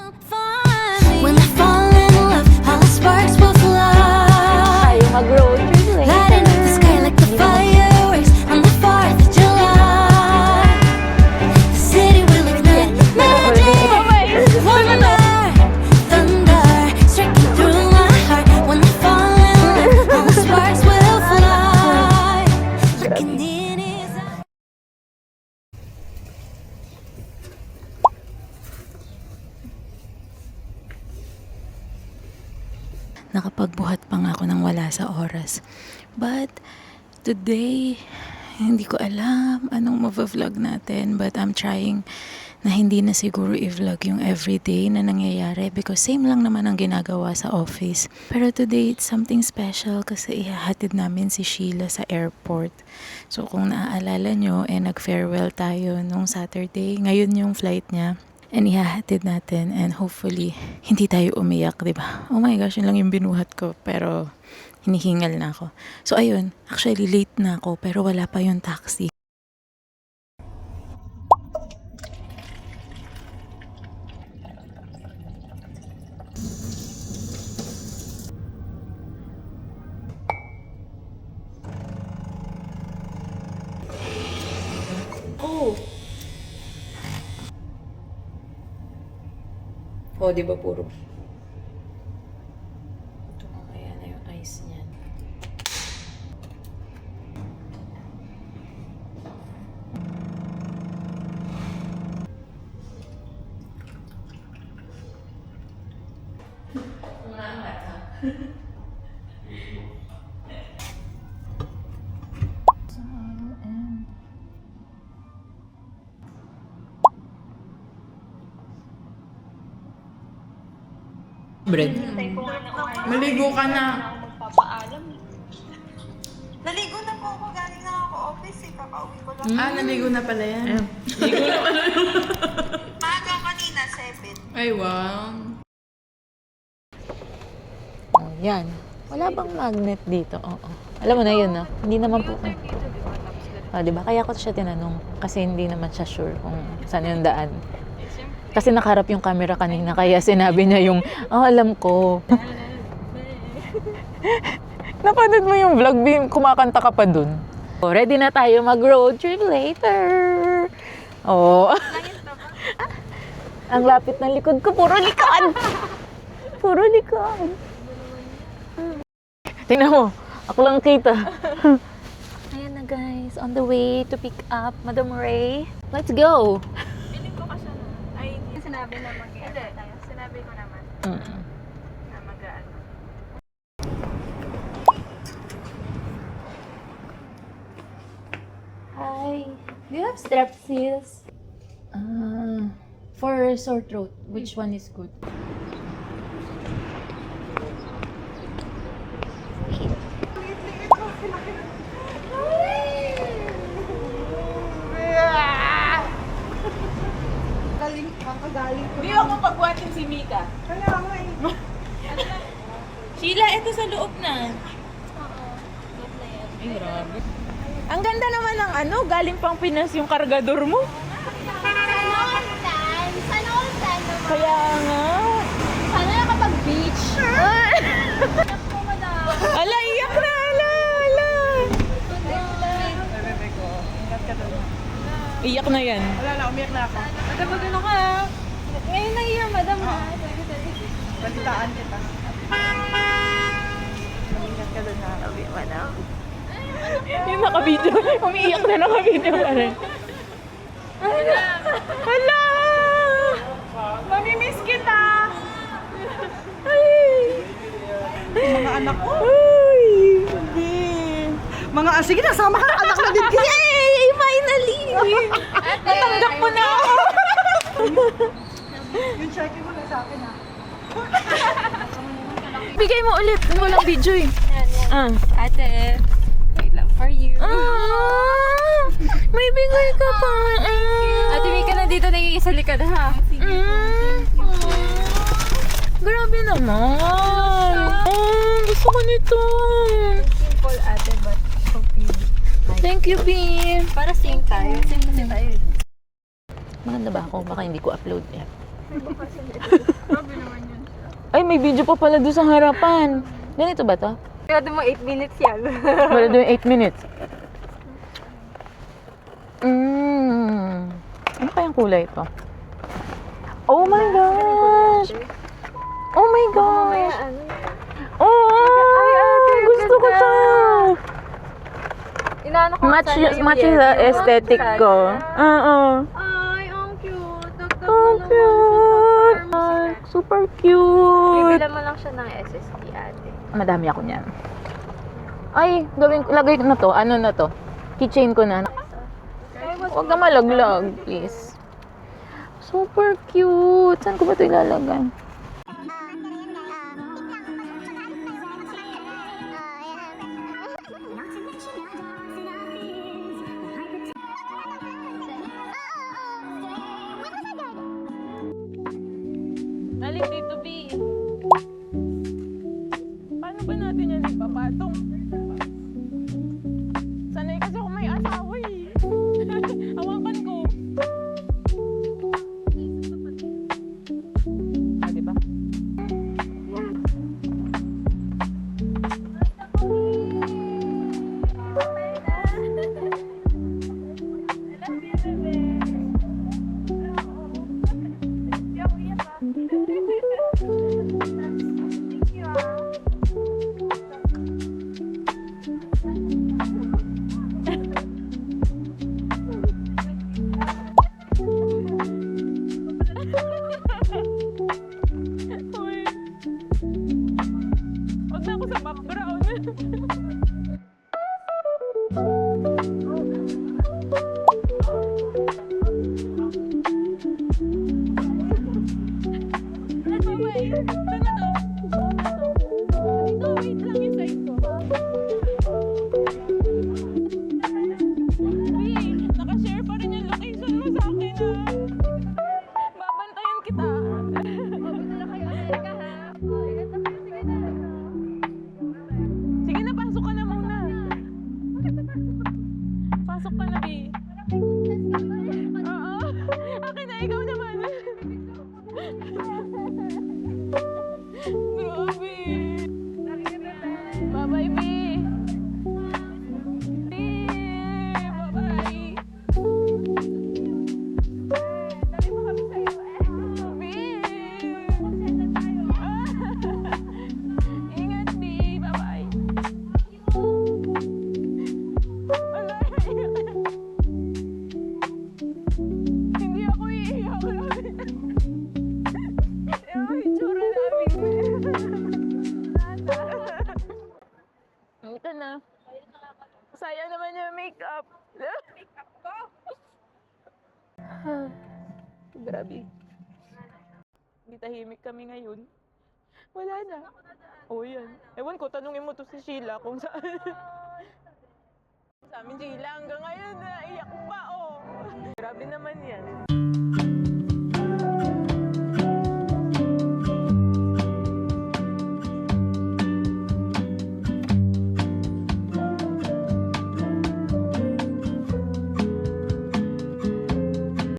When I fall in love, all the sparks will fly. Tayo mag-road trip Lighting up the sky like the fireworks on the 4th of July. The city will ignite magic, wonder, thunder, striking through my heart. When I fall in love, all the sparks will fly. Looking in his eyes. Nakapagbuhat pa nga ako ng wala sa oras. But today, hindi ko alam anong ma-vlog natin. But I'm trying na hindi na siguro i-vlog yung everyday na nangyayari because same lang naman ang ginagawa sa office. Pero today, it's something special kasi ihahatid namin si Sheila sa airport. So kung naaalala nyo, nag-farewell tayo nung Saturday. Ngayon yung flight niya. And ihahatid natin and hopefully hindi tayo umiyak, di ba? Oh my gosh, yun lang yung binuhat ko pero hinihingal na ako. So ayun, actually late na ako pero wala pa yung taxi. Oh, di ba puro? Ito mamaya na yung ice niyan. Bread. Maligo ka na. Magpapaalam. Naligo na po ako. Galing na ako office eh. Kakauwi ko lang. Naligo na pala yan. Maaga kanina, 7. Ay, wow. Oh, yan. Wala bang magnet dito? Oo. Alam mo na yun, no? Hindi naman po. Oh, diba? Kaya ko siya tinanong kasi hindi naman siya sure kung saan yung daan. Kasi nakaharap yung camera kanina, kaya sinabi niya yung, alam ko. Napanood mo yung vlog, Bim, kumakanta ka pa dun. Oh, ready na tayo mag-road trip later. Oh. Ang lapit ng likod ko, puro likod. Puro likod. Tingnan mo, ako lang kita. Ayan na guys, on the way to pick up Madam Ray. Let's go. Sinabi na mag-i-ano tayo. Sinabi ko naman na mag-ano. Hi. Do you have strepsils? For sore throat, which one is good? Di ako pagbuhatin si Mika. Kaya ako eh. Sheila, ito sa loob na. Ay, grabe. Ang ganda naman ng galing pang Pinas yung kargador mo. Sana all time naman. Kaya nga. Sana nakapag-beach. Ala, iyak na, ala. Iyak na yan. Wala na, umiyak na ako. Nagkabagin ako ha. Ngayon na year, madam ha. Balitaan kita. Umiyak ka doon na. Madam. Yung naka-video. Umiiyak na naka-video pa rin. Hala! Mamimiss kita! Ay! Mga anak ko. Ay! Mga sige na, sama ka ng anak na din. Yay! Finally! Natanggap mo na ako! Yung checking mo na sa akin ha. Bigay mo ulit. Walang video eh. Ate, my love for you. May bigay ka pa. Ate, may ka na dito nagiging sa likod ha. Grabe naman. Gusto ko nito. Simple ate, but hope you like. Thank you, Bim. Para sing tayo. Sing kasi tayo. Maganda ba ako? Baka hindi ko upload yan. Ay, may video pa pala doon sa harapan. Ganito ba to? Pwede mo 8 minutes yan. Wala doon 8 minutes. Ano kayang kulay ito? Oh my gosh! Oh my gosh! Ano? Oh! Gusto ko to! Inaano ko Match sana yung match yellow. sa aesthetic ko. Oo. Ay, ang cute. Dagdag So mo naman cute! sa Ay, super cute! Bibilan mo lang siya ng SSD, ate. Madami ako niyan. Ay, lagay ko na to. Ano na to? Keychain ko na. Huwag na malaglag, please. Super cute! Saan ko ba ito ilalagay? Alin dito, B? Paano ba natin yan ipapatong? Sanay kasi ako may asawa eh. Hawakan ko. Ah, di ba? Uy. Huwag na ako sa background. Babay. Saan na to? Dito, wait lang yung side ko. Uy, nakashare pa rin yung location mo sa akin ah. Babantayan kita. Sige na, pasok ka na muna. Pasok ka na, B. Oo. Akin na, ikaw naman. Grabe. Bye-bye, B. B. Bye-bye. B. Ingat, B. Bye-bye. Ala, hindi ako iiyak. Ay, tsura namin. Ito na. Sayang naman yung makeup. Makeup ko? Grabe. Hindi tahimik kami ngayon. Wala na. Oo yan. Ewan ko, tanungin mo to si Sheila kung saan. Sa amin Sheila hanggang ngayon, naiyak pa oh. Grabe naman yan.